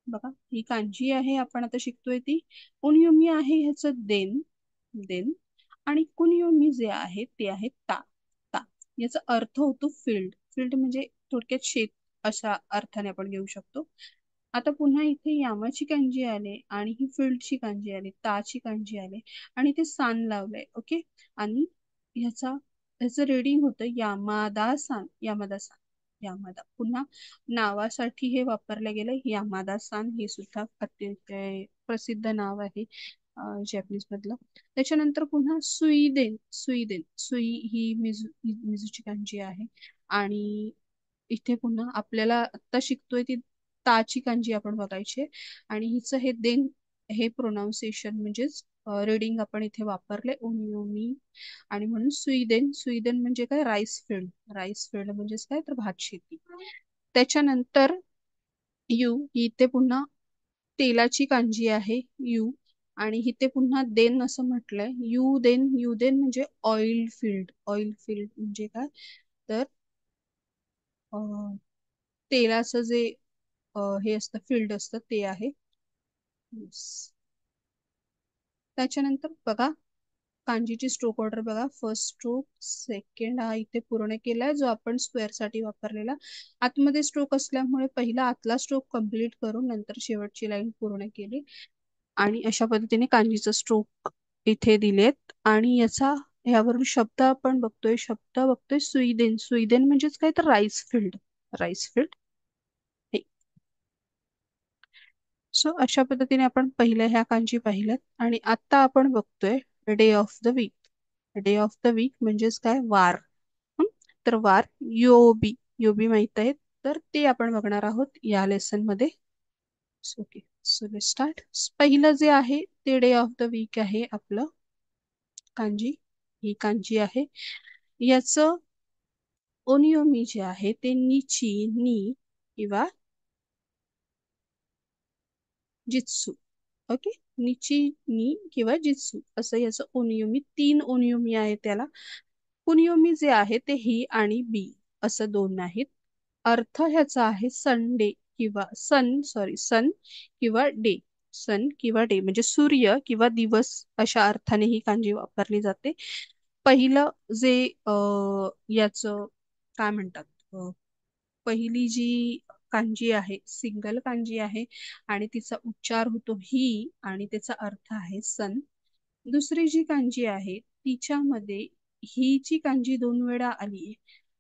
S1: बघा ही कांजी आहे, आपण आता शिकतोय ती. उनियोमी आहे ह्याचं देन. देन आणि कुनियोमी जे आहे ते आहे ता. ता याचा अर्थ होतो फील्ड. फील्ड म्हणजे थोडक्यात शेत अशा अर्थाने आपण घेऊ शकतो. आता पुन्हा इथे यामाची कांजी आले आणि ही फील्डची कांजी आली, ताची कांजी आले आणि ते सान लावलंय. ओके, आणि ह्याचा ह्याचं रीडिंग होतं Yamada San. Yamada San. Yamada पुन्हा नावासाठी हे वापरलं गेलं. यामादा सान हे सुद्धा अतिशय प्रसिद्ध नाव आहे जॅपनीज मधलं. त्याच्यानंतर पुन्हा सुईदेन. सुईदेन सुई ही मिजूची कांजी आहे आणि इथे पुन्हा आपल्याला आता शिकतोय ती ताची कांजी आपण बघायची आणि हिचं हे देन हे प्रोनाऊन्सिएशन म्हणजेच रीडिंग आपण इथे वापरले ओनिओमी आणि म्हणून सुईदेन. सुईदेन म्हणजे काय, राईस फील्ड. राईस फील्ड म्हणजेच काय, तर भात शेती. त्याच्यानंतर यू इथे पुन्हा तेलाची कांजी आहे यू आणि इथे पुन्हा देन असं म्हटलंय. यू देन. यू देन म्हणजे ऑइल फील्ड. ऑइल फील्ड म्हणजे काय, तर तेलाचं जे हे असतं फील्ड असतं ते आहे. Yes. त्याच्यानंतर बघा कांजीची स्ट्रोक ऑर्डर बघा. फर्स्ट स्ट्रोक, सेकंड हा इथे पूर्ण केलाय जो आपण स्क्वेअर साठी वापरलेला. आतमध्ये स्ट्रोक असल्यामुळे पहिला आतला स्ट्रोक कंप्लीट करून नंतर शेवटची लाईन पूर्ण केली आणि अशा पद्धतीने कांजीचं स्ट्रोक इथे दिलेत आणि याचा यावरून शब्द आपण बघतोय, शब्द बघतोय स्वीडन. स्वीडन म्हणजेच काय तर rice field. Rice field. So अशा पद्धतीने आपण पहिल्या ह्या कांजी पाहिल्यात आणि आता आपण बघतोय day of the week. Day of the week म्हणजेच काय वार. हं? तर वार योबी. योबी माहित आहेत, तर ते आपण बघणार आहोत या लेसन मध्ये. Okay, so let start. पहिलं जे आहे ते डे ऑफ द वीक आहे आपलं कांजी. ही कांजी आहे. याचं ओनियोमी जे आहे ते निची, नी किंवा जित्सू. ओके, निची, नी किंवा जित्सू असं याचं ओनियोमी. 3 ओनियोमी आहे त्याला. कुनियोमी जे आहे ते ही आणि बी असं दोन आहेत. अर्थ ह्याचा आहे संडे किंवा सन किंवा डे. सन किंवा डे म्हणजे सूर्य किंवा दिवस अशा अर्थाने ही कांजी वापरली जाते. पहिलं जे याचं काय म्हणतात, पहिली जी कांजी आहे सिंगल कांजी आहे आणि तिचा उच्चार होतो ही आणि त्याचा अर्थ आहे सन. दुसरी जी कांजी आहे तिच्यामध्ये ही ची कांजी 2 वेळा आली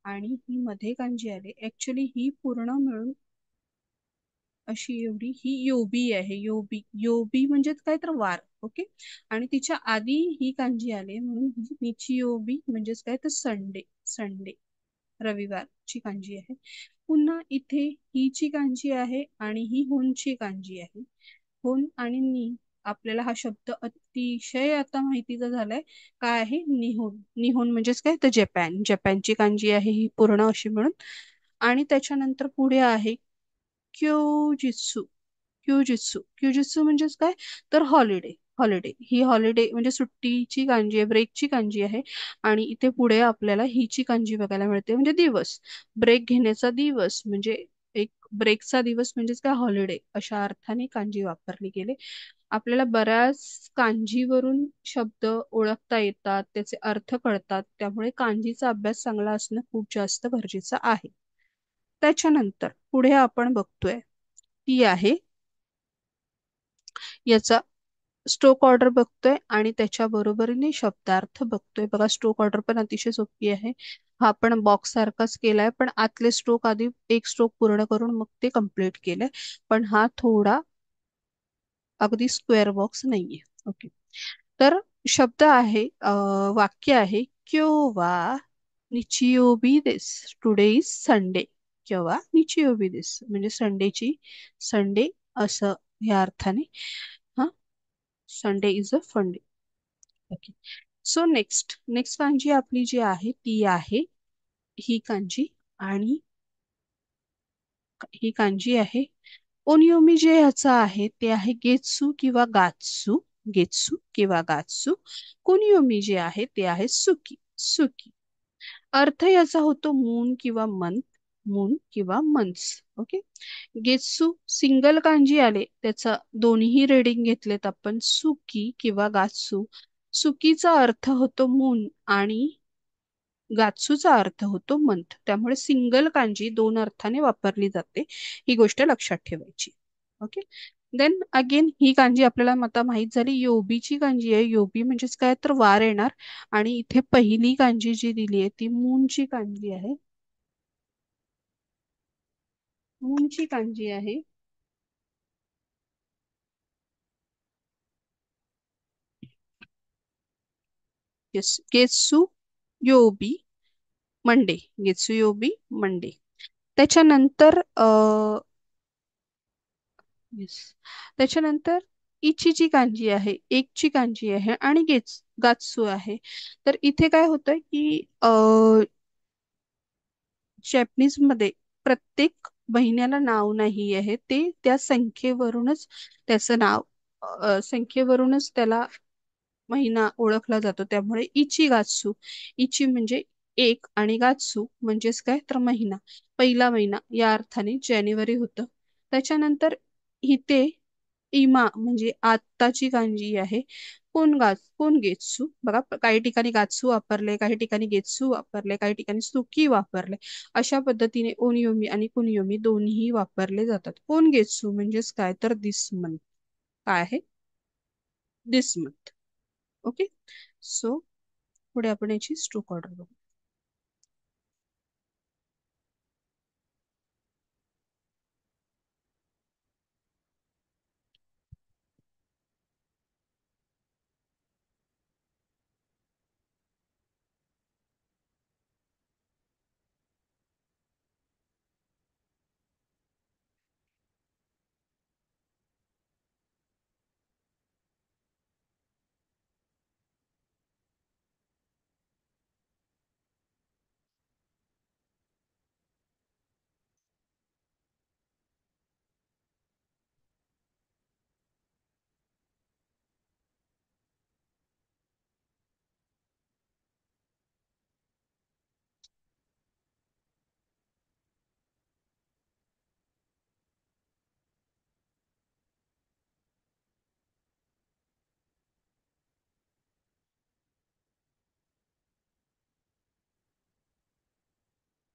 S1: आणि ही मध्ये कांजी आली. ऍक्च्युली ही पूर्ण मिळून अशी एवढी ही योबी आहे. योबी, योबी म्हणजे काय तर वार. ओके, आणि तिच्या आधी ही कांजी आली म्हणून ही निची योबी म्हणजेच काय तर संडे. संडे रविवारची कांजी आहे. पुन्हा इथे ही ची कांजी आहे आणि ही होनची कांजी आहे. होन आणि नी, आपल्याला हा शब्द अतिशय आता माहितीचा झालाय. काय आहे, निहोन. निहोन म्हणजेच काय तर जपान. जपानची कांजी आहे ही पूर्ण अशी म्हणून. आणि त्याच्यानंतर पुढे आहे क्योजित्सू. क्युजित्सू. क्युजित्सू म्हणजेच काय तर हॉलिडे. हॉलिडे, ही हॉलिडे म्हणजे सुट्टीची कांजी आहे, ब्रेकची कांजी आहे. आणि इथे पुढे आपल्याला हिची कांजी बघायला मिळते म्हणजे दिवस. ब्रेक घेण्याचा दिवस म्हणजे एक ब्रेकचा दिवस म्हणजेच काय हॉलिडे अशा अर्थाने कांजी वापरली गेली. आपल्याला बऱ्याच कांजीवरून शब्द ओळखता येतात, त्याचे अर्थ कळतात, त्यामुळे कांजीचा अभ्यास चांगला असणं खूप जास्त गरजेचं आहे. त्याच्यानंतर पुढे आपण बघतोय ती आहे याचा स्ट्रोक ऑर्डर बघतोय आणि त्याच्या बरोबरीने शब्दार्थ बघतोय. बघा स्ट्रोक ऑर्डर पण अतिशय सोपी आहे. हा आपण बॉक्स सारखाच केलाय, पण आतले स्ट्रोक आधी एक स्ट्रोक पूर्ण करून मग ते कम्प्लीट केलंय. पण हा थोडा अगदी स्क्वेअर बॉक्स नाहीये. ओके, तर शब्द आहे, वाक्य आहे क्योवा निचियोबी दिस. Today is Sunday. किंवा निचियोबी दिस म्हणजे संडेची, संडे असं या अर्थाने. हा, संडे इज अ फंडे. Okay, so next next kanji आपली जी आहे ती आहे ही कांजी. आणि ही कांजी आहे ओनियोमी जे ह्याचा आहे ते आहे गेत्सू किंवा गात्सू. गेत्सू किंवा गात्सू. कुनियोमी जे आहे ते आहे सुकी. सुकी. अर्थ याचा होतो मून किंवा मंथ. मून किंवा मंथ्स. ओके, गेत्सू सिंगल कांजी आले, त्याचा दोन्ही रेडिंग घेतलेत आपण सुकी किंवा गात्सू. सुकीचा अर्थ होतो मून आणि गात्सूचा अर्थ होतो मंथ. त्यामुळे सिंगल कांजी दोन अर्थाने वापरली जाते, ही गोष्ट लक्षात ठेवायची. ओके, देन अगेन ही कांजी आपल्याला आता माहित झाली. योबीची कांजी आहे. योबी म्हणजेच काय तर वार येणार. आणि इथे पहिली कांजी जी दिली आहे ती मूनची कांजी आहे. मूनची कांजी आहे. येस, गेत्सू योबी मंडे. गेत्सू योबी मंडे. त्याच्यानंतर येस, त्याच्यानंतर इचीची कांजी आहे, एकची कांजी आहे आणि गात्सू आहे. तर इथे काय होतंय की जॅपनीज मध्ये प्रत्येक महिन्याला नाव नाही आहे, ते त्या संख्येवरूनच त्याचं नाव, संख्येवरूनच त्याला महिना ओळखला जातो. त्यामुळे इची गात्सू. इची म्हणजे एक आणि गात्सू म्हणजेच काय तर महिना. पहिला महिना या अर्थाने जानेवारी होतं. त्याच्यानंतर इथे इमा म्हणजे आत्ताची कांजी आहे कोण गेत्सू. बघा काही ठिकाणी गात्सू वापरले, काही ठिकाणी गेत्सू वापरले, काही ठिकाणी सुकी वापरले. अशा पद्धतीने ओनियोमी आणि कुनियोमी दोन्ही वापरले जातात. कोण गेत्सू म्हणजेच काय तर दिस मंथ. काय आहे, दिस मंथ. ओके, सो पुढे आपण याची स्ट्रोक ऑर्डर बघू.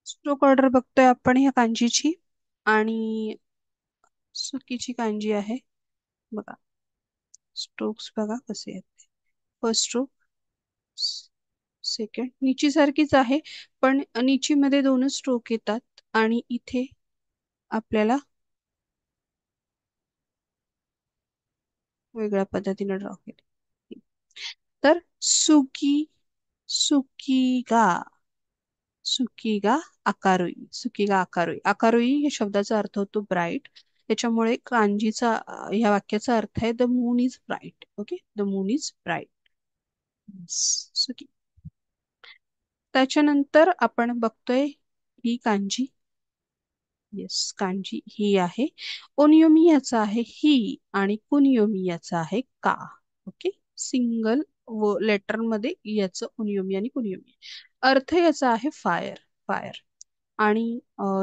S1: स्ट्रोक ऑर्डर बघतोय आपण ह्या कांजीची, आणि सुकीची कांजी आहे. बघा स्ट्रोक्स बघा कसे आहेत. First stroke, second. नीची सारखीच आहे, पण नीची मध्ये दोनच स्ट्रोक येतात आणि इथे आपल्याला वेगळ्या पद्धतीने ड्रॉ केले. तर सुकी, सुकीगा, सुकीगा आकारोई, सुकीगा आकारोई. आकारोई या शब्दाचा अर्थ होतो ब्राईट. त्याच्यामुळे कांजीचा ह्या वाक्याचा अर्थ आहे the moon is bright. Okay, the moon is bright. सुकी. त्याच्यानंतर आपण बघतोय ही कांजी. येस, कांजी ही आहे. ओनियोमी याचा आहे ही, आणि कुनियोमी याचा आहे का. ओके, सिंगल व लेटर मध्ये याचं ओनियोमी आणि कुनियोमी. अर्थ याचा आहे फायर, फायर. आणि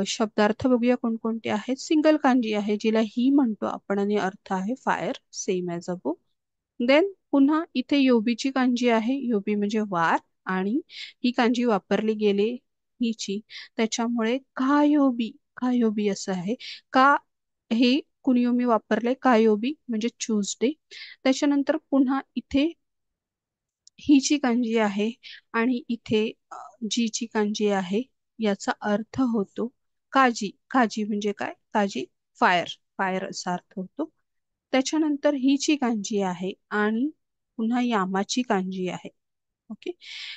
S1: शब्दार्थ बघूया कोणकोणते आहेत. सिंगल कांजी आहे जिला ही म्हणतो आपण, आणि अर्थ आहे फायर, सेम ॲज अबो. देन पुन्हा इथे योबीची कांजी आहे. योबी म्हणजे वार, आणि ही कांजी वापरली गेली हिची, त्याच्यामुळे कायोबी, कायोबी असं आहे. का हे कुनियोमी वापरले, कायोबी म्हणजे ट्यूजडे. त्याच्यानंतर पुन्हा इथे ही ची कांजी आहे, आणि इथे जी ची कांजी आहे. याचा अर्थ होतो काजी. काजी म्हणजे काय, काजी फायर, फायर असा अर्थ होतो. त्याच्यानंतर ही ची कांजी आहे, आणि पुन्हा यामाची कांजी आहे. ओके,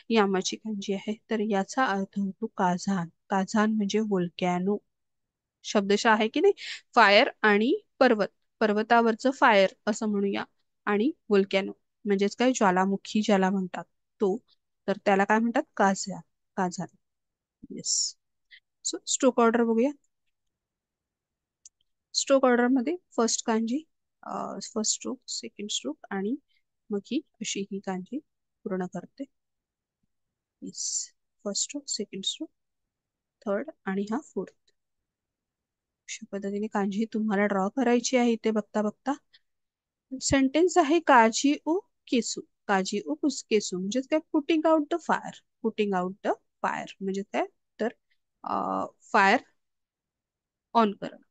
S1: यामाची कांजी आहे, तर याचा अर्थ होतो काझान. काझान म्हणजे वोल्कॅनो. शब्दशः आहे की नाही, फायर आणि पर्वत, पर्वतावरचं फायर असं म्हणूया, आणि वोल्कॅनो म्हणजेच काय, ज्वालामुखी ज्याला म्हणतात तो, तर त्याला काय म्हणतात, काझा, काझान. येस. सो स्ट्रोक ऑर्डर बघूया. स्ट्रोक ऑर्डर मध्ये first kanji, first stroke, second stroke, आणि मग ही अशी ही कांजी पूर्ण करते. Yes, first stroke, second stroke, third, आणि हा फोर्थ. अशा पद्धतीने कांजी तुम्हाला ड्रॉ करायची आहे इथे बघता बघता. सेंटेन्स आहे काजी उ केसू. काजी उ केसू म्हणजे काय, putting out the fire, putting out the fire म्हणजे काय, तर फायर ऑन करणं.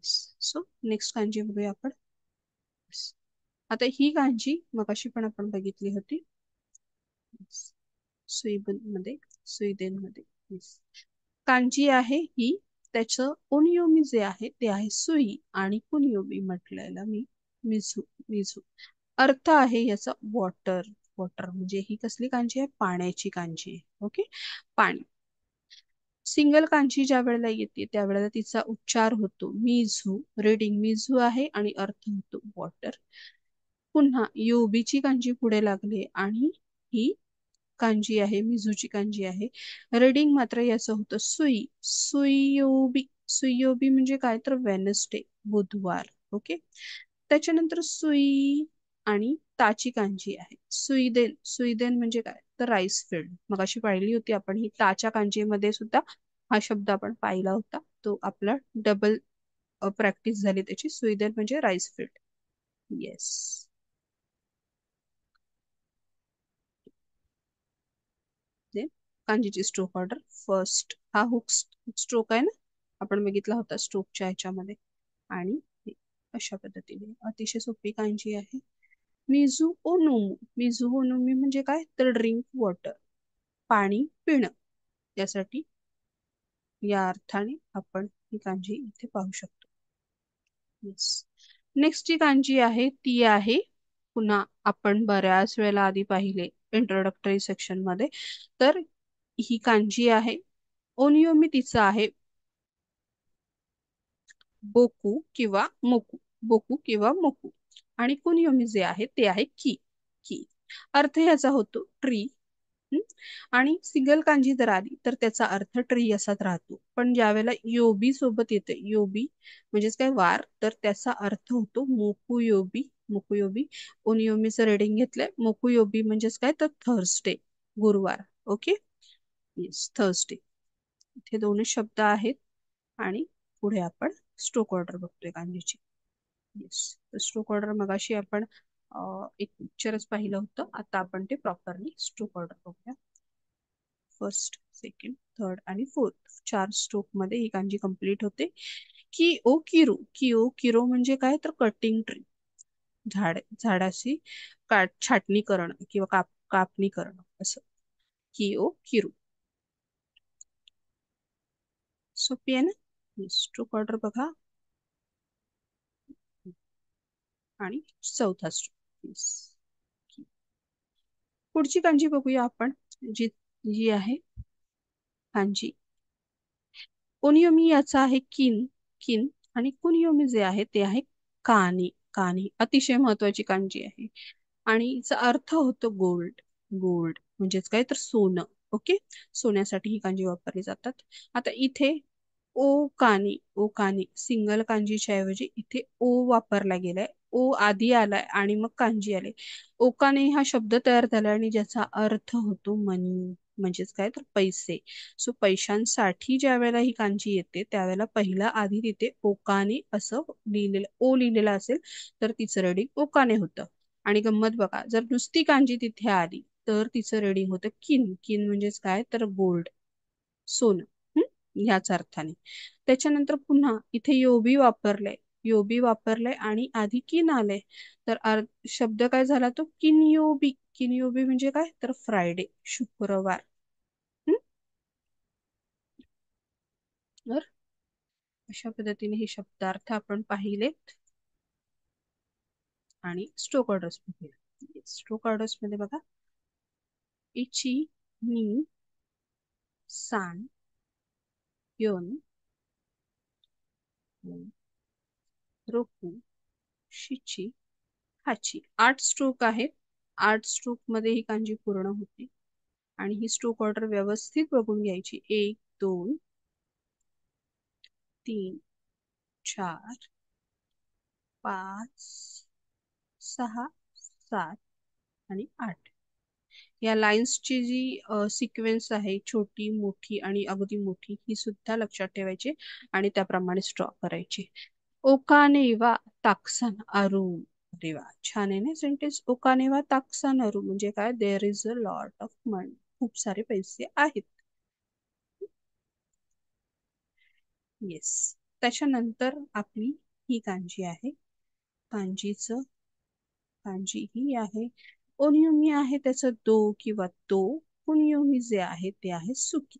S1: सो नेक्स्ट कांजी बघूया आपण. आता ही कांजी मगाशी पण आपण बघितली होती, सुईबन मध्ये, सुईदेन मध्ये. कांजी आहे ही, त्याचं ओनियोमी जे आहे ते आहे सुई, आणि कुनियोमी म्हटलेलं मी मिझू, मिझू. अर्थ आहे याचा वॉटर, वॉटर म्हणजे ही कसली कांजी आहे, पाण्याची कांजी आहे. ओके, पाणी. सिंगल कांजी ज्या वेळेला येते त्यावेळेला तिचा उच्चार होतो मिझू, रीडिंग मिझू आहे, आणि अर्थ होतो वॉटर. पुन्हा योबीची कांजी पुढे लागली, आणि ही कांजी आहे मिझूची कांजी आहे. रीडिंग मात्र याचं होतं सुई, सुयोबी. सुयोबी म्हणजे काय, तर वेनसडे, बुधवार. ओके, त्याच्यानंतर सुई आणि ताची कांजी आहे. सुईदेन, सुईदेन म्हणजे काय, तर राईस फील्ड. मग अशी पाहिली होती आपण ही ताच्या कांजीमध्ये सुद्धा हा शब्द आपण पाहिला होता, तो आपला डबल प्रॅक्टिस झाली त्याची. सुईदेन म्हणजे राईस फील्ड. येस. कांजीची स्ट्रोक ऑर्डर. फर्स्ट हा हुक स्ट्रोक आहे ना, आपण बघितला होता स्ट्रोकच्या ह्याच्यामध्ये. आणि अशा पद्धतीने अतिशय सोपी कांजी आहे. मिझू ओनोमू, मिझू ओनोमी म्हणजे काय तर ड्रिंक वॉटर, पाणी पिणं, यासाठी या अर्थाने आपण ही कांजी इथे पाहू शकतो. येस. नेक्स्ट जी कांजी आहे ती आहे, पुन्हा आपण बऱ्याच वेळेला आधी पाहिले इंट्रोडक्टरी सेक्शन मध्ये, तर ही कांजी आहे ओनियोमी तिचा आहे बोकू किंवा मोकू, बोकू किंवा मोकू. आणि कुनियोमी जे आहे ते आहे की, की अर्थ ह्याचा होतो ट्री. आणि सिंगल कांजी जर आली तर त्याचा अर्थ ट्री असाच राहतो, पण ज्या वेळेला योबी सोबत येते, योबी म्हणजेच काय वार, तर त्याचा अर्थ होतो मोकुयोबी. मोकुयोबी ओनियोमीचं रेडिंग घेतलंय, मोकुयोबी म्हणजेच काय तर थर्सडे, गुरुवार. ओके. Yes, Thursday. इथे दोनच शब्द आहेत. आणि पुढे आपण स्ट्रोक ऑर्डर बघतोय कांजीची. येस, तर स्ट्रोक ऑर्डर मगाशी आपण एक पिक्चरच पाहिलं होतं, आता आपण ते प्रॉपरली स्ट्रोक ऑर्डर बघूया. फर्स्ट, सेकंड, थर्ड आणि फोर्थ 4 स्ट्रोक मध्ये ही कांजी कंप्लीट होते. की ओ किरू, की ओ किरो म्हणजे काय तर कटिंग ट्री, झाडाची छाटणी करणं किंवा कापणी करणं असं. की ओ किरू. सोपी आहे ना. स्ट्रोक ऑर्डर बघा. आणि चौथा स्ट्रोक. पुढची कांजी बघूया आपण, जी जी आहे कांजी ओनियोमी, याचा आहे किन, किन. आणि कुनियोमी जे आहे ते आहे कानी, कानी. अतिशय महत्वाची कांजी आहे. आणि हिचा अर्थ होतो गोल्ड, गोल्ड म्हणजेच काय तर सोनं. ओके. सोन्यासाठी ही कांजी वापरली जातात. आता इथे ओ कानी, ओ कानी सिंगल कांजीच्या ऐवजी इथे ओ वापरला गेलाय. ओ आधी आलाय आणि मग कांजी आले. ओकाने हा शब्द तयार झाला आणि ज्याचा अर्थ होतो मनी, म्हणजेच काय तर पैसे. सो पैशांसाठी ज्या वेळेला ही कांजी येते त्यावेळेला पहिला आधी तिथे ओकाने असं लिहिलेलं, ओ लिहिलेला असेल तर तिचं रेडिंग ओकाने होतं. आणि गंमत बघा, जर नुसती कांजी तिथे आली तर तिचं रेडिंग होतं किन, किन म्हणजेच काय तर गोल्ड, सोनं. ह्याच अर्थाने. त्याच्यानंतर पुन्हा इथे योबी वापरलंय, योबी वापरलंय आणि आधी किन आलंय, तर शब्द काय झाला तो किनयोबी, किनयोबी म्हणजे काय तर फ्रायडे, शुक्रवार. हम्म? तर अशा पद्धतीने हे शब्दार्थ आपण पाहिलेत. आणि स्ट्रोक ऑर्डर्स बघूया. स्ट्रोक ऑर्डर्स मध्ये बघा, इची, नि, सान, योन, रोकू, शिची, हाची. 8 स्ट्रोक आहेत. 8 स्ट्रोक मध्ये ही कांजी पूर्ण होते. आणि ही स्ट्रोक ऑर्डर व्यवस्थित बघून घ्यायची. 1, 2, 3, 4, 5, 6, 7 आणि 8. या लाईन्सची जी सिक्वेन्स आहे, छोटी, मोठी आणि अगदी मोठी, ही सुद्धा लक्षात ठेवायची आणि त्याप्रमाणे ड्रॉ करायची. ओकानेवा ताक्सान अरू. अरे वा, छान आहे ना सेंटेन्स. ओकानेवा ताक्सान अरू म्हणजे काय, there is a lot of money, खूप सारे पैसे आहेत. येस. त्याच्यानंतर आपली ही कांजी आहे. कांजीचं, कांजी ही आहे ओनियोमी आहे, त्याचं दो किंवा तो. कुनियोमी जे आहे ते आहे सुकी,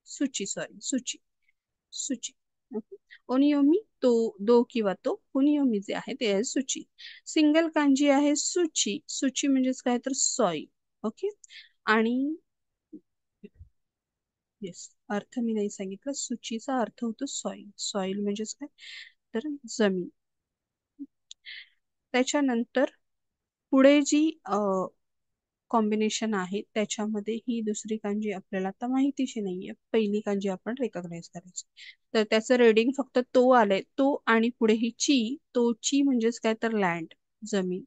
S1: सुची, सॉरी सुची, सुची. ओके. ओनियोमी तो, दो किंवा तो. कुनियोमी जे आहे ते आहे सुची. सिंगल कांजी आहे सुची, सुची म्हणजेच काय तर सॉइल. ओके. आणि येस, अर्थ मी नाही सांगितलं, सुचीचा अर्थ होतो सॉइल, सॉइल म्हणजेच काय तर जमीन. त्याच्यानंतर पुढे जी कॉम्बिनेशन आहे त्याच्यामध्ये ही दुसरी कांजी आपल्याला आता माहितीशी नाहीये, पहिली कांजी आपण रेकॉग्नाइज करायची. तर त्याचं रेडिंग फक्त तो आलंय, तो आणि पुढे ही ची, तो ची म्हणजेच काय तर लँड, जमीन.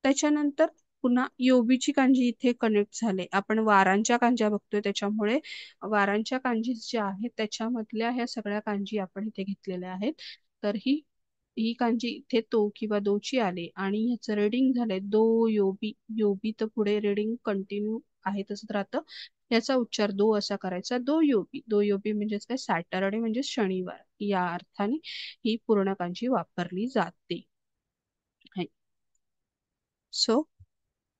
S1: त्याच्यानंतर पुन्हा योबीची कांजी इथे कनेक्ट झाले. आपण वारांच्या कांज्या बघतोय त्याच्यामुळे वारांच्या कांजी ज्या आहेत त्याच्यामधल्या ह्या सगळ्या कांजी आपण इथे घेतलेल्या आहेत. तर ही कांजी इथे तो किंवा दोची आले आणि ह्याचं रेडिंग झालंय दो योबी, योबी तर पुढे रेडिंग कंटिन्यू आहे तसंच राहतं. याचा उच्चार दो असा करायचा, दो योबी. दो योबी म्हणजेच काय सॅटरडे म्हणजे शनिवार, या अर्थाने ही पूर्ण कांजी वापरली जाते. सो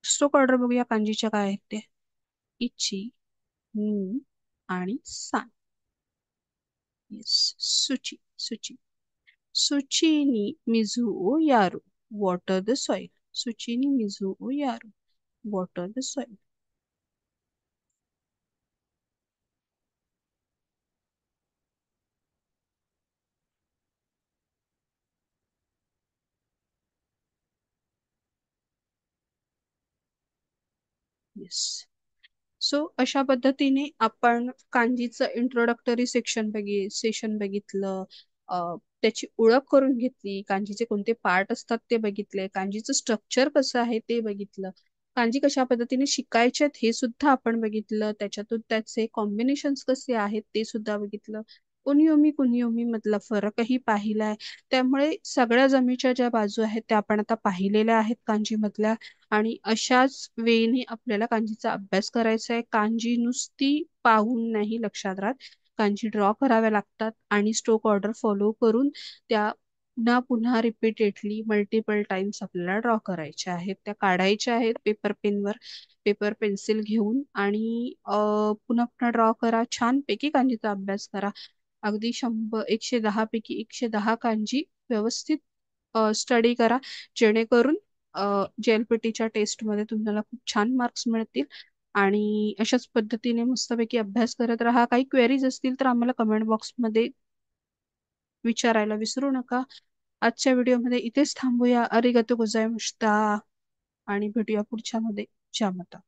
S1: स्ट्रोक ऑर्डर बघूया कांजीच्या काय आहेत ते. इची, नी आणि सान. येस. सुची, सुची. सुची नी मिझू ओ यारू, वॉटर द सॉइल. सुची नी मिझू ओ यारू, water the soil. Yes. So अशा पद्धतीने आपण कांजीचं इंट्रोडक्टरी सेशन बघितलं. त्याची ओळख करून घेतली, कांजीचे कोणते पार्ट असतात ते बघितले, कांजीचं स्ट्रक्चर कसं आहे ते बघितलं, कांजी कशा पद्धतीने शिकायचे आहेत हे सुद्धा आपण बघितलं, त्याच्यातून त्याचे कॉम्बिनेशन्स कसे आहेत ते सुद्धा बघितलं, कुनियोमी कुनियोमी मधला फरकही पाहिलाय. त्यामुळे सगळ्या जमीच्या ज्या बाजू आहेत त्या आपण आता पाहिलेल्या आहेत कांजी मधल्या. आणि अशाच वेळेने आपल्याला कांजीचा अभ्यास करायचा आहे. कांजी नुसती पाहून नाही लक्षात राहत, कांजी ड्रॉ कराव्या लागतात आणि स्ट्रोक ऑर्डर फॉलो करून त्या पुन्हा पुन्हा रिपीटेडली मल्टिपल टाइम्स आपल्याला ड्रॉ करायच्या आहेत, त्या काढायच्या आहेत पेपर पेनवर, पेपर पेन्सिल घेऊन. आणि पुन्हा पुन्हा ड्रॉ करा, छानपैकी कांजीचा अभ्यास करा. अगदी 110 पैकी 110 कांजी व्यवस्थित स्टडी करा, जेणेकरून JLPTच्या टेस्टमध्ये तुम्हाला खूप छान मार्क्स मिळतील. आणि अशाच पद्धतीने मस्तपैकी अभ्यास करत राहा. काही क्वेरीज असतील तर आम्हाला कमेंट बॉक्समध्ये विचारायला विसरू नका. आजच्या व्हिडिओमध्ये इथेच थांबूया. अरिगतो गोजाइमाशिता आणि भेटूया पुढच्या मध्ये. जय माता.